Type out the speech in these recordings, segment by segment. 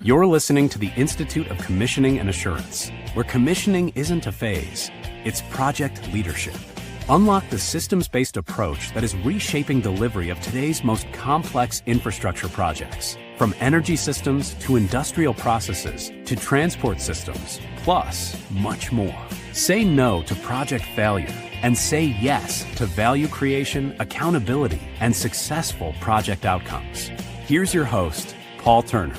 You're listening to the Institute of Commissioning and Assurance, where commissioning isn't a phase, it's project leadership. Unlock the systems-based approach that is reshaping delivery of today's most complex infrastructure projects. From energy systems to industrial processes to transport systems, plus much more. Say no to project failure and say yes to value creation, accountability, and successful project outcomes. Here's your host, Paul Turner.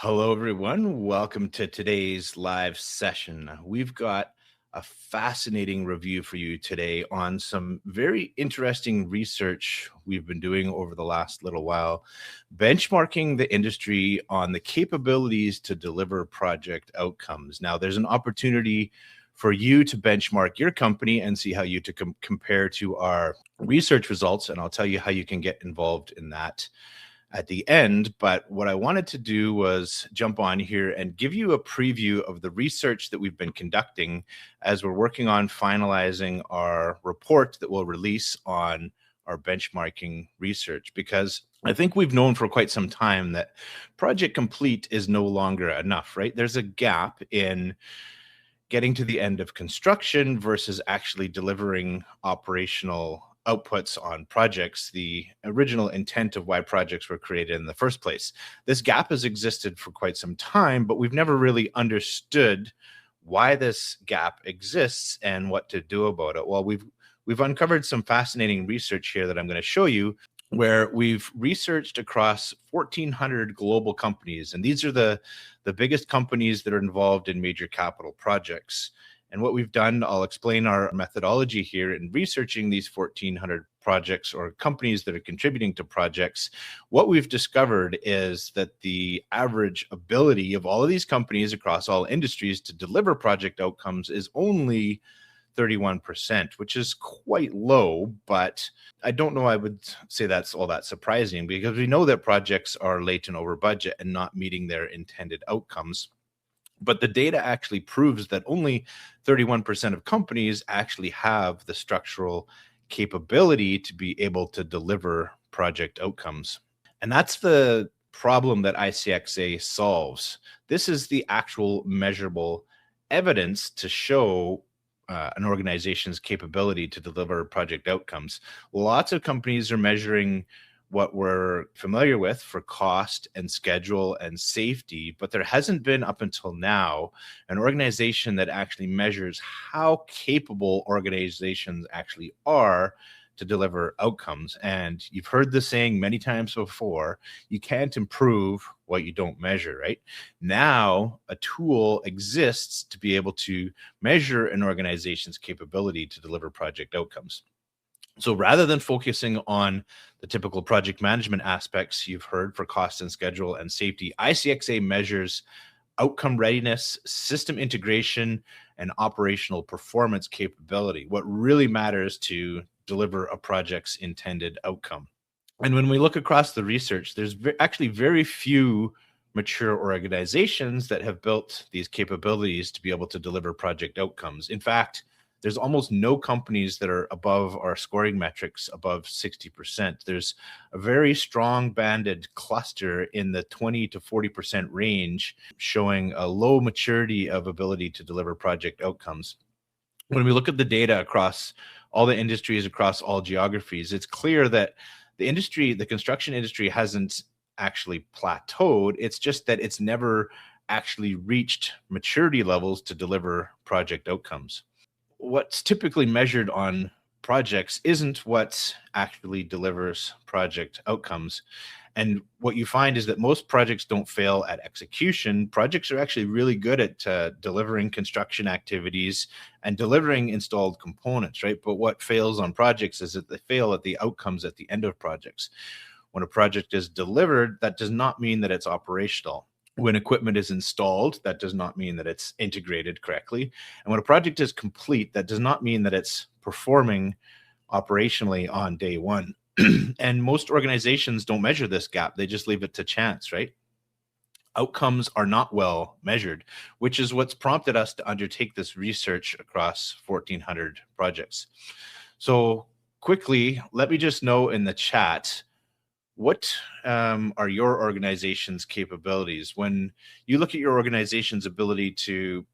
Hello, everyone. Welcome to today's live session. We've got a fascinating review for you today on some very interesting research we've been doing over the last little while, benchmarking the industry on the capabilities to deliver project outcomes. Now, there's an opportunity for you to benchmark your company and see how you to compare to our research results, and I'll tell you how you can get involved in that at the end. But what I wanted to do was jump on here and give you a preview of the research that we've been conducting as we're working on finalizing our report that we'll release on our benchmarking research, because I think we've known for quite some time that project complete is no longer enough, right? There's a gap in getting to the end of construction versus actually delivering operational outputs on projects, the original intent of why projects were created in the first place. This gap has existed for quite some time, but we've never really understood why this gap exists and what to do about it. Well, we've uncovered some fascinating research here that I'm going to show you, where we've researched across 1,400 global companies, and these are the biggest companies that are involved in major capital projects. And what we've done, I'll explain our methodology here in researching these 1,400 projects or companies that are contributing to projects. What we've discovered is that the average ability of all of these companies across all industries to deliver project outcomes is only 31%, which is quite low, but I don't know I would say that's all that surprising, because we know that projects are late and over budget and not meeting their intended outcomes. But the data actually proves that only 31% of companies actually have the structural capability to be able to deliver project outcomes. And that's the problem that ICXA solves. This is the actual measurable evidence to show an organization's capability to deliver project outcomes. Lots of companies are measuring what we're familiar with for cost and schedule and safety, but there hasn't been up until now an organization that actually measures how capable organizations actually are to deliver outcomes. And you've heard the saying many times before, you can't improve what you don't measure, right? Now, a tool exists to be able to measure an organization's capability to deliver project outcomes. So rather than focusing on the typical project management aspects you've heard for cost and schedule and safety, ICXA measures outcome readiness, system integration, and operational performance capability, what really matters to deliver a project's intended outcome. And when we look across the research, there's actually very few mature organizations that have built these capabilities to be able to deliver project outcomes. In fact, there's almost no companies that are above our scoring metrics above 60%. There's a very strong banded cluster in the 20 to 40% range, showing a low maturity of ability to deliver project outcomes. When we look at the data across all the industries, across all geographies, it's clear that the construction industry hasn't actually plateaued. It's just that it's never actually reached maturity levels to deliver project outcomes. What's typically measured on projects isn't what actually delivers project outcomes. And what you find is that most projects don't fail at execution. Projects are actually really good at delivering construction activities and delivering installed components, right? But what fails on projects is that they fail at the outcomes at the end of projects. When a project is delivered, that does not mean that it's operational. When equipment is installed, that does not mean that it's integrated correctly. And when a project is complete, that does not mean that it's performing operationally on day one. And most organizations don't measure this gap. They just leave it to chance, right? Outcomes are not well measured, which is what's prompted us to undertake this research across 1,400 projects. So quickly, let me just know in the chat, What are your organization's capabilities? When you look at your organization's ability to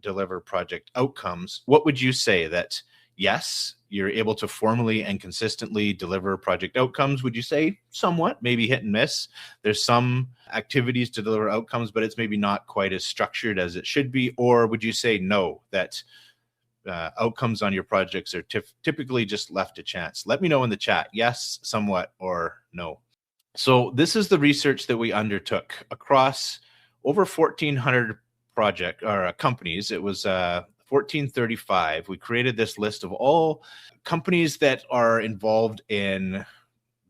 deliver project outcomes, what would you say that, yes, you're able to formally and consistently deliver project outcomes? Would you say somewhat, maybe hit and miss? There's some activities to deliver outcomes, but it's maybe not quite as structured as it should be. Or would you say no, that outcomes on your projects are typically just left to chance? Let me know in the chat. Yes, somewhat, or no. So this is the research that we undertook across over 1,400 project or companies. It was 1,435. We created this list of all companies that are involved in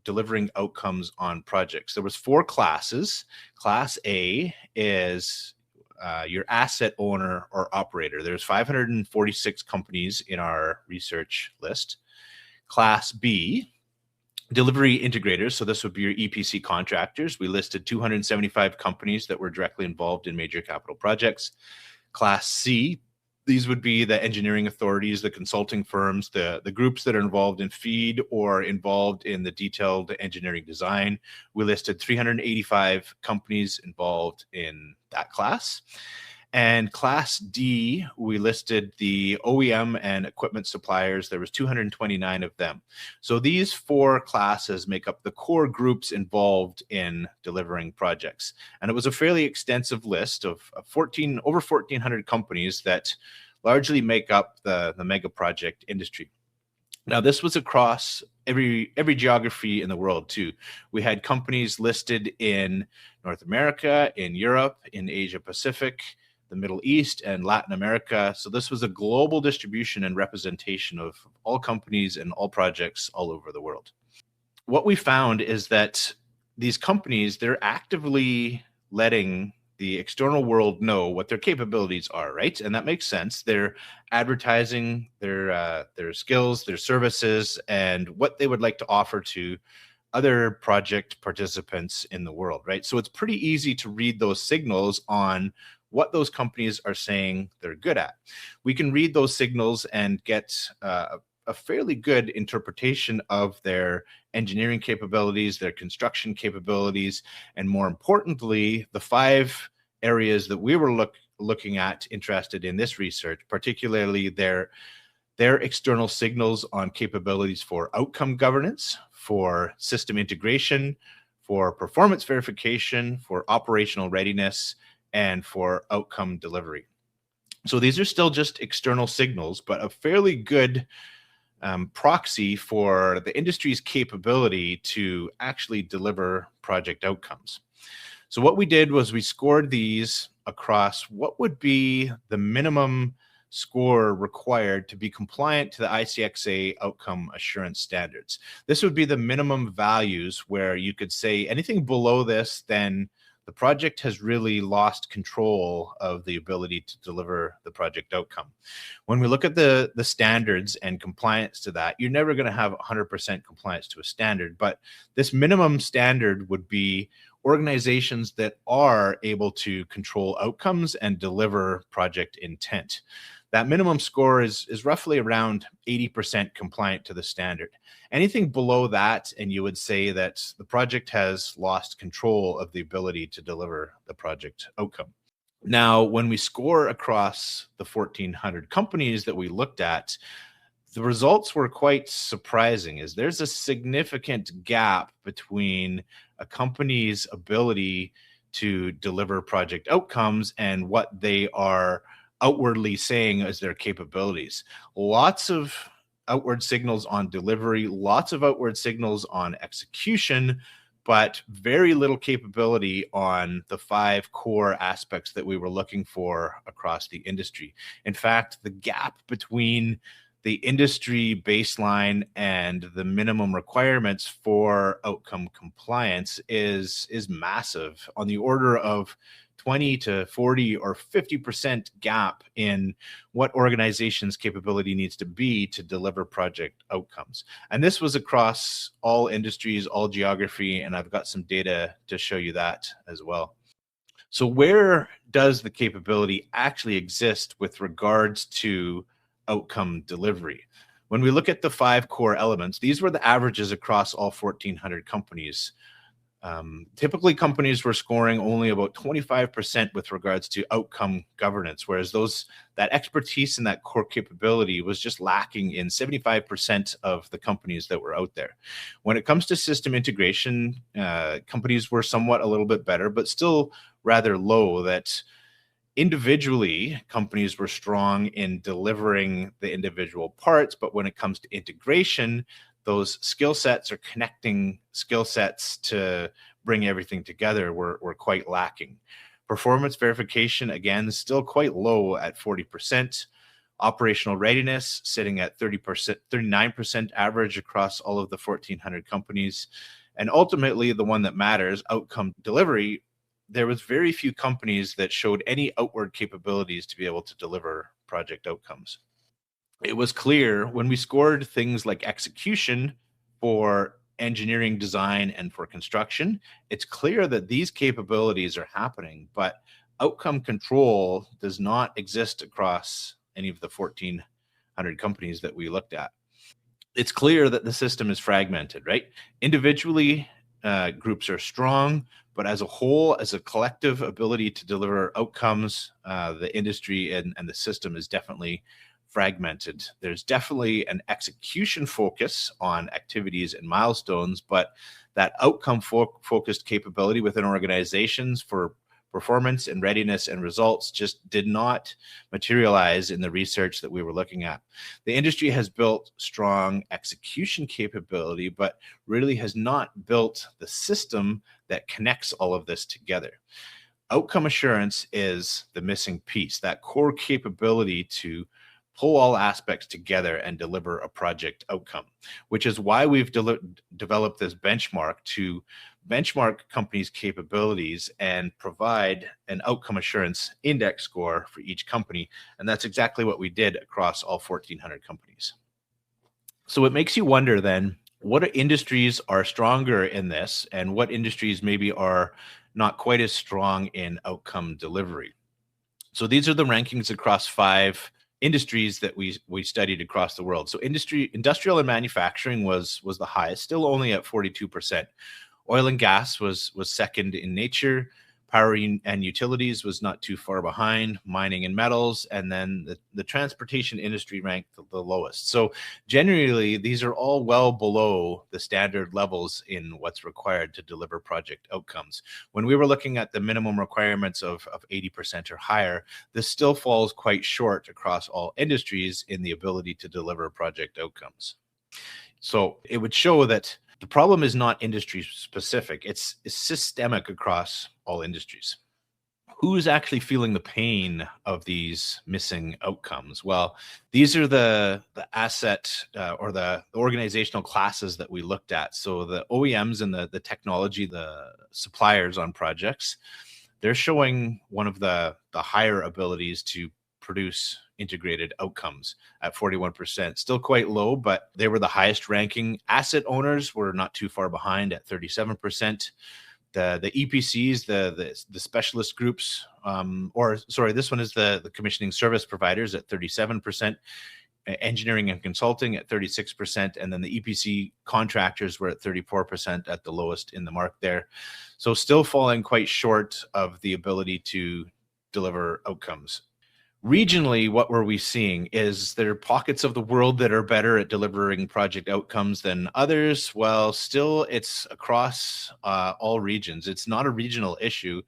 delivering outcomes on projects. There was 4 classes. Class A is your asset owner or operator. There's 546 companies in our research list. Class B, delivery integrators. So this would be your EPC contractors. We listed 275 companies that were directly involved in major capital projects. Class C, these would be the engineering authorities, the consulting firms, the groups that are involved in FEED or involved in the detailed engineering design. We listed 385 companies involved in that class. And Class D, we listed the OEM and equipment suppliers. There was 229 of them. So these 4 classes make up the core groups involved in delivering projects. And it was a fairly extensive list of over 1,400 companies that largely make up the mega project industry. Now, this was across every geography in the world too. We had companies listed in North America, in Europe, in Asia Pacific, the Middle East, and Latin America. So this was a global distribution and representation of all companies and all projects all over the world. What we found is that these companies, they're actively letting the external world know what their capabilities are, right? And that makes sense. They're advertising their skills, their services, and what they would like to offer to other project participants in the world, right? So it's pretty easy to read those signals on what those companies are saying they're good at. We can read those signals and get a fairly good interpretation of their engineering capabilities, their construction capabilities, and more importantly, the 5 areas that we were looking at, interested in this research, particularly their external signals on capabilities for outcome governance, for system integration, for performance verification, for operational readiness, and for outcome delivery. So these are still just external signals, but a fairly good proxy for the industry's capability to actually deliver project outcomes. So what we did was we scored these across what would be the minimum score required to be compliant to the ICXA outcome assurance standards. This would be the minimum values where you could say anything below this, then the project has really lost control of the ability to deliver the project outcome. When we look at the standards and compliance to that, you're never going to have 100% compliance to a standard, but this minimum standard would be organizations that are able to control outcomes and deliver project intent. That minimum score is roughly around 80% compliant to the standard. Anything below that, and you would say that the project has lost control of the ability to deliver the project outcome. Now, when we score across the 1,400 companies that we looked at, the results were quite surprising, as there's a significant gap between a company's ability to deliver project outcomes and what they are outwardly saying as their capabilities. Lots of outward signals on delivery, lots of outward signals on execution, but very little capability on the 5 core aspects that we were looking for across the industry. In fact, the gap between the industry baseline and the minimum requirements for outcome compliance is massive, on the order of 20 to 40 or 50% gap in what organization's capability needs to be to deliver project outcomes. And this was across all industries, all geography, and I've got some data to show you that as well. So where does the capability actually exist with regards to outcome delivery? When we look at the 5 core elements, these were the averages across all 1,400 companies. Typically, companies were scoring only about 25% with regards to outcome governance, whereas that expertise and that core capability was just lacking in 75% of the companies that were out there. When it comes to system integration, companies were somewhat a little bit better, but still rather low. That individually, companies were strong in delivering the individual parts, but when it comes to integration, those skill sets or connecting skill sets to bring everything together were quite lacking. Performance verification, again, still quite low at 40%. Operational readiness sitting at 30%, 39% average across all of the 1,400 companies. And ultimately, the one that matters, outcome delivery, there was very few companies that showed any outward capabilities to be able to deliver project outcomes. It was clear when we scored things like execution for engineering, design, and for construction, it's clear that these capabilities are happening, but outcome control does not exist across any of the 1,400 companies that we looked at. It's clear that the system is fragmented, right? Individually, groups are strong, but as a whole, as a collective ability to deliver outcomes, the industry and the system is definitely fragmented. There's definitely an execution focus on activities and milestones, but that outcome focused capability within organizations for performance and readiness and results just did not materialize in the research that we were looking at. The industry has built strong execution capability, but really has not built the system that connects all of this together. Outcome assurance is the missing piece, that core capability to pull all aspects together and deliver a project outcome, which is why we've developed this benchmark to benchmark companies' capabilities and provide an outcome assurance index score for each company. And that's exactly what we did across all 1,400 companies. So it makes you wonder then, what industries are stronger in this and what industries maybe are not quite as strong in outcome delivery? So these are the rankings across 5 industries that we studied across the world. So industrial and manufacturing was the highest, still only at 42%. Oil and gas was second in nature. Power and utilities was not too far behind. Mining and metals, and then the transportation industry ranked the lowest. So generally, these are all well below the standard levels in what's required to deliver project outcomes. When we were looking at the minimum requirements of 80% or higher, this still falls quite short across all industries in the ability to deliver project outcomes. So it would show that the problem is not industry specific, it's systemic across all industries. Who's actually feeling the pain of these missing outcomes? Well, these are the asset or the organizational classes that we looked at. So the OEMs and the technology, the suppliers on projects, they're showing one of the higher abilities to produce integrated outcomes at 41%. Still quite low, but they were the highest ranking. Asset owners were not too far behind at 37%. The EPCs, the specialist groups, this one is the commissioning service providers at 37%, engineering and consulting at 36%, and then the EPC contractors were at 34% at the lowest in the mark there. So still falling quite short of the ability to deliver outcomes. Regionally, what were we seeing? Is there pockets of the world that are better at delivering project outcomes than others? Well, still, it's across all regions. It's not a regional issue.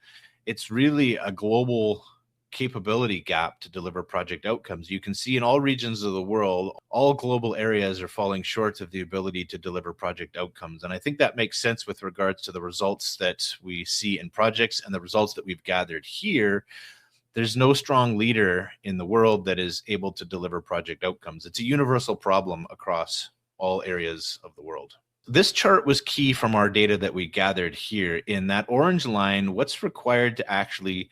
It's really a global capability gap to deliver project outcomes. You can see in all regions of the world, all global areas are falling short of the ability to deliver project outcomes. And I think that makes sense with regards to the results that we see in projects and the results that we've gathered here. There's no strong leader in the world that is able to deliver project outcomes. It's a universal problem across all areas of the world. This chart was key from our data that we gathered here. In that orange line, what's required to actually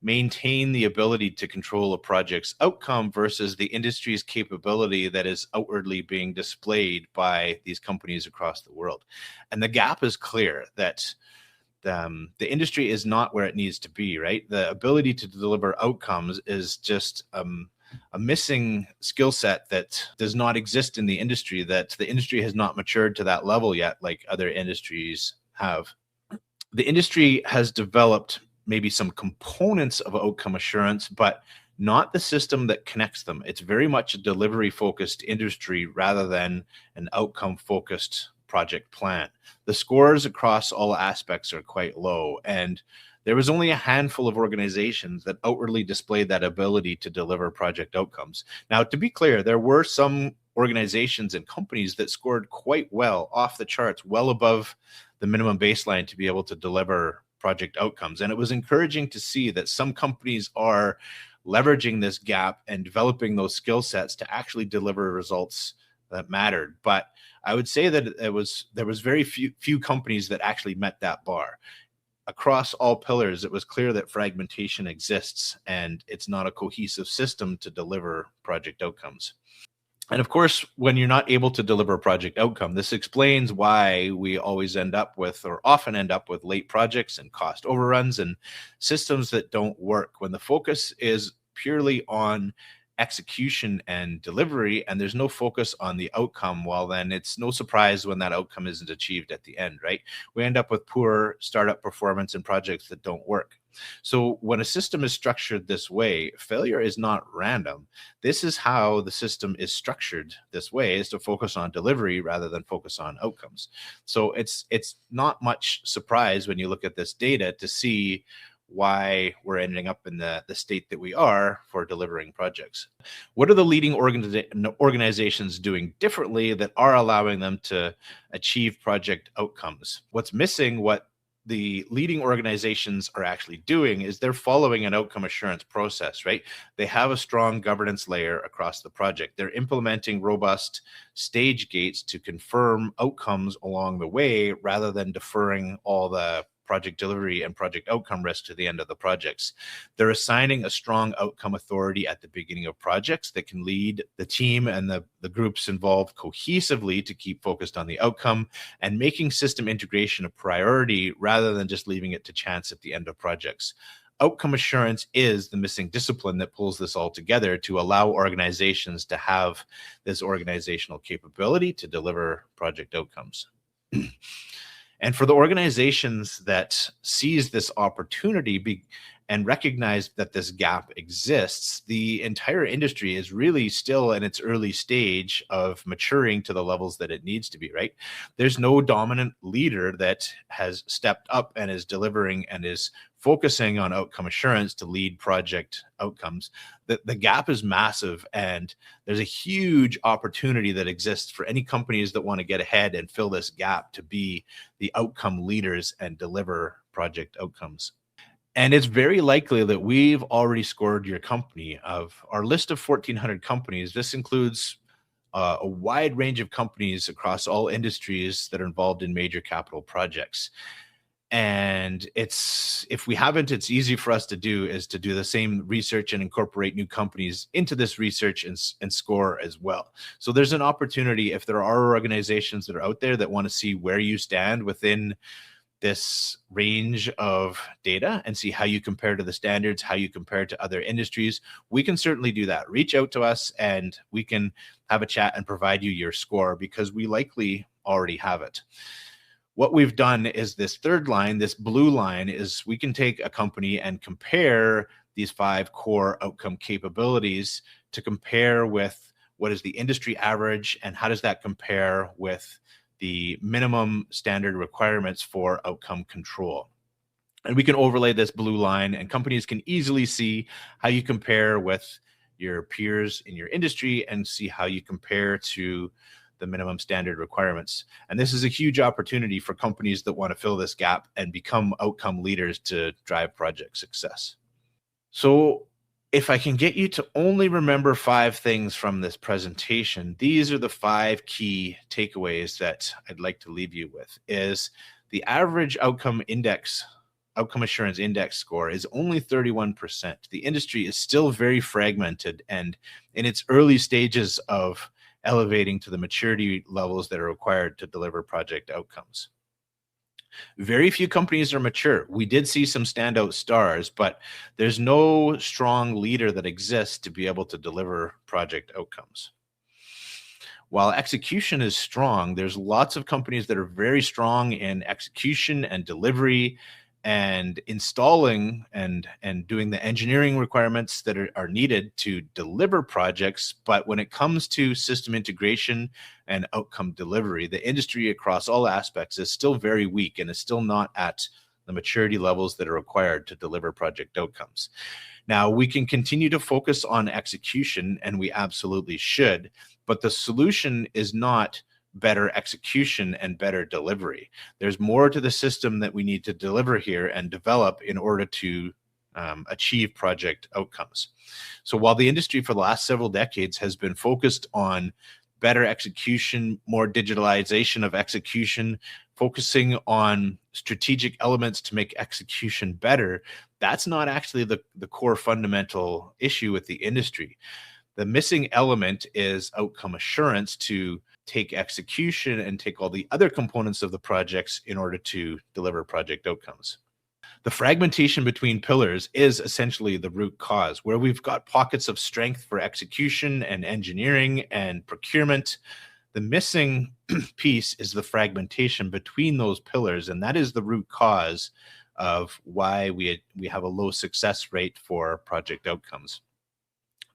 maintain the ability to control a project's outcome versus the industry's capability that is outwardly being displayed by these companies across the world. And the gap is clear that the industry is not where it needs to be, right? The ability to deliver outcomes is just a missing skill set that does not exist in the industry, that the industry has not matured to that level yet, like other industries have. The industry has developed maybe some components of outcome assurance, but not the system that connects them. It's very much a delivery focused industry rather than an outcome focused project plan. The scores across all aspects are quite low, and there was only a handful of organizations that outwardly displayed that ability to deliver project outcomes. Now, to be clear, there were some organizations and companies that scored quite well, off the charts, well above the minimum baseline to be able to deliver project outcomes. And it was encouraging to see that some companies are leveraging this gap and developing those skill sets to actually deliver results that mattered. But I would say that there was very few companies that actually met that bar. Across all pillars, it was clear that fragmentation exists and it's not a cohesive system to deliver project outcomes. And of course, when you're not able to deliver a project outcome, this explains why we always end up with, or often end up with, late projects and cost overruns and systems that don't work. When the focus is purely on execution and delivery and there's no focus on the outcome, well, then it's no surprise when that outcome isn't achieved at the end, right? We end up with poor startup performance and projects that don't work. So when a system is structured this way, failure is not random. This is how the system is structured this way, is to focus on delivery rather than focus on outcomes. So it's not much surprise when you look at this data to see why we're ending up in the state that we are for delivering projects. What are the leading organizations doing differently that are allowing them to achieve project outcomes? What's missing, what the leading organizations are actually doing, is they're following an outcome assurance process, right? They have a strong governance layer across the project. They're implementing robust stage gates to confirm outcomes along the way rather than deferring all the project delivery and project outcome risk to the end of the projects. They're assigning a strong outcome authority at the beginning of projects that can lead the team and the groups involved cohesively to keep focused on the outcome, and making system integration a priority rather than just leaving it to chance at the end of projects. Outcome assurance is the missing discipline that pulls this all together to allow organizations to have this organizational capability to deliver project outcomes. And for the organizations that seize this opportunity and recognize that this gap exists, the entire industry is really still in its early stage of maturing to the levels that it needs to be, right? There's no dominant leader that has stepped up and is delivering and is focusing on outcome assurance to lead project outcomes. The gap is massive, and there's a huge opportunity that exists for any companies that want to get ahead and fill this gap to be the outcome leaders and deliver project outcomes. And it's very likely that we've already scored your company. Of our list of 1,400 companies, this includes a wide range of companies across all industries that are involved in major capital projects. And if we haven't, it's easy for us to do the same research and incorporate new companies into this research and score as well. So there's an opportunity, if there are organizations that are out there that want to see where you stand within this range of data and see how you compare to the standards, how you compare to other industries, we can certainly do that. Reach out to us and we can have a chat and provide you your score, because we likely already have it. What we've done is this third line, this blue line, is we can take a company and compare these 5 core outcome capabilities to compare with what is the industry average and how does that compare with the minimum standard requirements for outcome control. And we can overlay this blue line, and companies can easily see how you compare with your peers in your industry and see how you compare to the minimum standard requirements. And this is a huge opportunity for companies that want to fill this gap and become outcome leaders to drive project success. So if I can get you to only remember 5 things from this presentation, these are the 5 key takeaways that I'd like to leave you with. Is the average outcome assurance index score is only 31%. The industry is still very fragmented and in its early stages of elevating to the maturity levels that are required to deliver project outcomes. Very few companies are mature. We did see some standout stars, but there's no strong leader that exists to be able to deliver project outcomes. While execution is strong, there's lots of companies that are very strong in execution and delivery and installing and doing the engineering requirements that are needed to deliver projects. But when it comes to system integration and outcome delivery, the industry across all aspects is still very weak and is still not at the maturity levels that are required to deliver project outcomes. Now, we can continue to focus on execution, and we absolutely should, but the solution is not better execution and better delivery. There's more to the system that we need to deliver here and develop in order to achieve project outcomes. So while the industry for the last several decades has been focused on better execution, more digitalization of execution, focusing on strategic elements to make execution better, that's not actually the core fundamental issue with the industry. The missing element is outcome assurance to take execution and take all the other components of the projects in order to deliver project outcomes. The fragmentation between pillars is essentially the root cause, where we've got pockets of strength for execution and engineering and procurement. The missing piece is the fragmentation between those pillars, and that is the root cause of why we have a low success rate for project outcomes.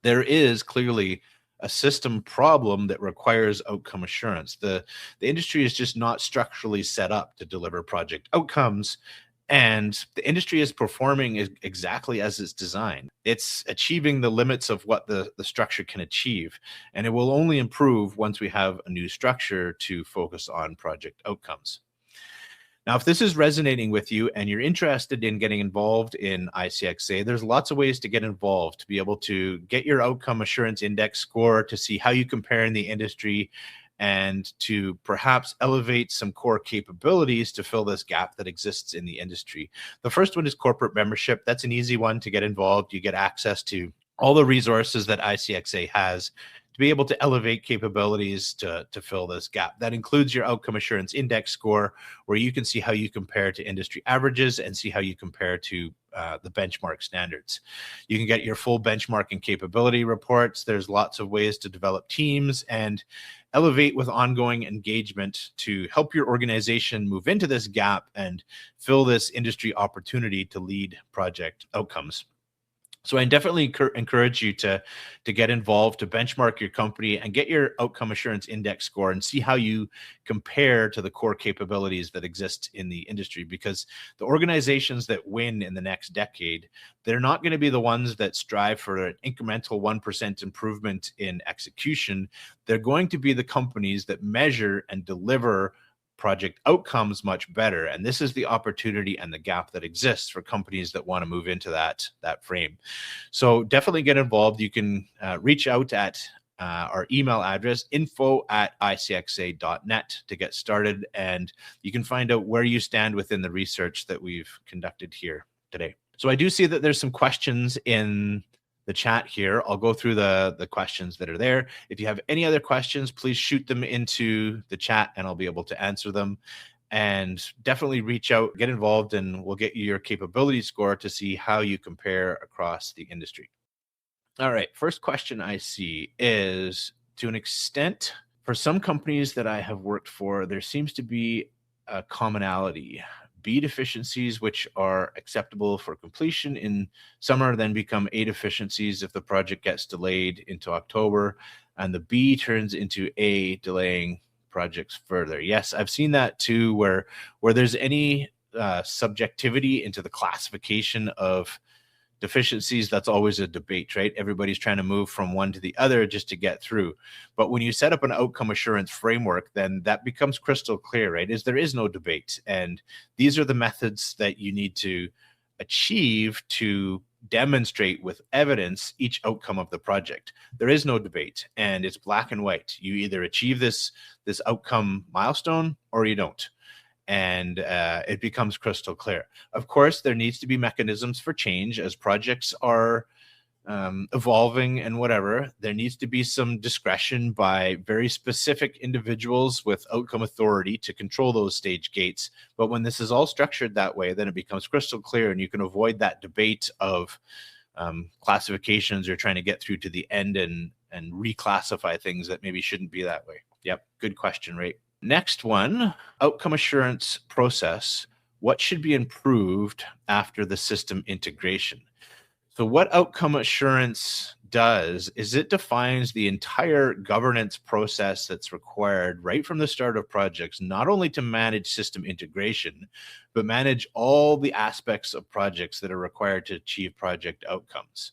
There is clearly a system problem that requires outcome assurance. The industry is just not structurally set up to deliver project outcomes, and the industry is performing exactly as it's designed. It's achieving the limits of what the structure can achieve, and it will only improve once we have a new structure to focus on project outcomes. Now, if this is resonating with you and you're interested in getting involved in ICXA, there's lots of ways to get involved, to be able to get your outcome assurance index score, to see how you compare in the industry, and to perhaps elevate some core capabilities to fill this gap that exists in the industry. The first one is corporate membership. That's an easy one to get involved. You get access to all the resources that ICXA has to be able to elevate capabilities to fill this gap. That includes your outcome assurance index score, where you can see how you compare to industry averages and see how you compare to the benchmark standards. You can get your full benchmarking capability reports. There's lots of ways to develop teams and elevate with ongoing engagement to help your organization move into this gap and fill this industry opportunity to lead project outcomes. So I definitely encourage you to get involved, to benchmark your company and get your outcome assurance index score and see how you compare to the core capabilities that exist in the industry. Because the organizations that win in the next decade, they're not going to be the ones that strive for an incremental 1% improvement in execution. They're going to be the companies that measure and deliver project outcomes much better. And this is the opportunity and the gap that exists for companies that want to move into that frame. So definitely get involved. You can reach out at our email address, info@icxa.net, to get started. And you can find out where you stand within the research that we've conducted here today. So I do see that there's some questions in the chat here. I'll go through the questions that are there. If you have any other questions, please shoot them into the chat and I'll be able to answer them. And definitely reach out, get involved, and we'll get you your capability score to see how you compare across the industry. All right, first question I see is, to an extent, for some companies that I have worked for, there seems to be a commonality. B deficiencies, which are acceptable for completion in summer, then become A deficiencies if the project gets delayed into October, and the B turns into A, delaying projects further. Yes, I've seen that too, where there's any subjectivity into the classification of deficiencies. That's always a debate, right? Everybody's trying to move from one to the other just to get through. But when you set up an outcome assurance framework, then that becomes crystal clear, right? There is no debate. And these are the methods that you need to achieve to demonstrate with evidence each outcome of the project. There is no debate, and it's black and white. You either achieve this outcome milestone or you don't. And it becomes crystal clear. Of course, there needs to be mechanisms for change as projects are evolving and whatever. There needs to be some discretion by very specific individuals with outcome authority to control those stage gates. But when this is all structured that way, then it becomes crystal clear, and you can avoid that debate of classifications or trying to get through to the end and and reclassify things that maybe shouldn't be that way. Yep, good question, Ray. Next one, outcome assurance process. What should be improved after the system integration? So what outcome assurance does is it defines the entire governance process that's required right from the start of projects, not only to manage system integration, but manage all the aspects of projects that are required to achieve project outcomes.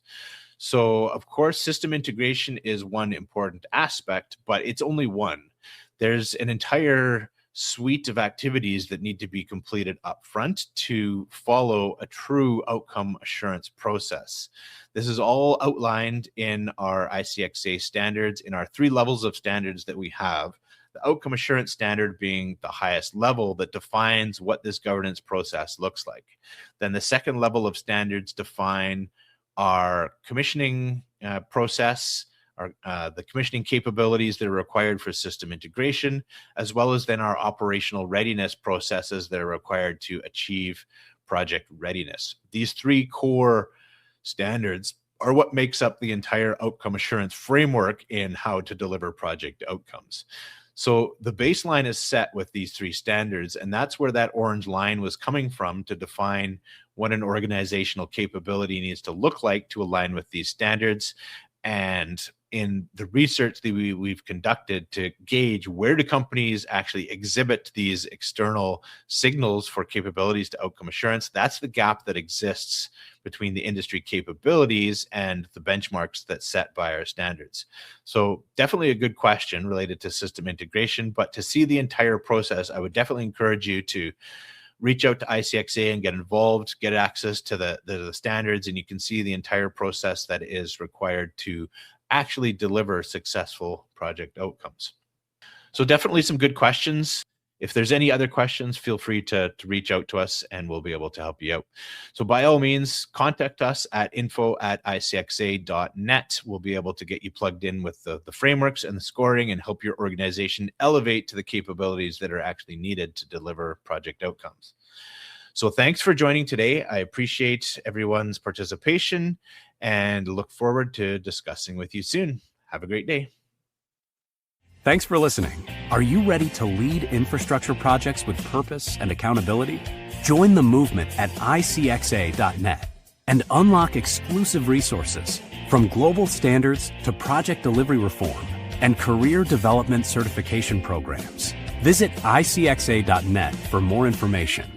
So of course, system integration is one important aspect, but it's only one. There's an entire suite of activities that need to be completed up front to follow a true outcome assurance process. This is all outlined in our ICXA standards, in our 3 levels of standards that we have. The outcome assurance standard being the highest level that defines what this governance process looks like. Then the second level of standards define our commissioning process, the commissioning capabilities that are required for system integration, as well as then our operational readiness processes that are required to achieve project readiness. These 3 core standards are what makes up the entire outcome assurance framework in how to deliver project outcomes. So the baseline is set with these 3 standards, and that's where that orange line was coming from to define what an organizational capability needs to look like to align with these standards. And in the research that we've conducted to gauge where do companies actually exhibit these external signals for capabilities to outcome assurance, that's the gap that exists between the industry capabilities and the benchmarks that's set by our standards. So definitely a good question related to system integration, but to see the entire process, I would definitely encourage you to reach out to ICXA and get involved, get access to the standards, and you can see the entire process that is required to actually deliver successful project outcomes. So definitely some good questions. If there's any other questions, feel free to reach out to us and we'll be able to help you out. So by all means, contact us at info@icxa.net. We'll be able to get you plugged in with the frameworks and the scoring and help your organization elevate to the capabilities that are actually needed to deliver project outcomes. So thanks for joining today. I appreciate everyone's participation and look forward to discussing with you soon. Have a great day. Thanks for listening. Are you ready to lead infrastructure projects with purpose and accountability? Join the movement at icxa.net and unlock exclusive resources from global standards to project delivery reform and career development certification programs. Visit icxa.net for more information.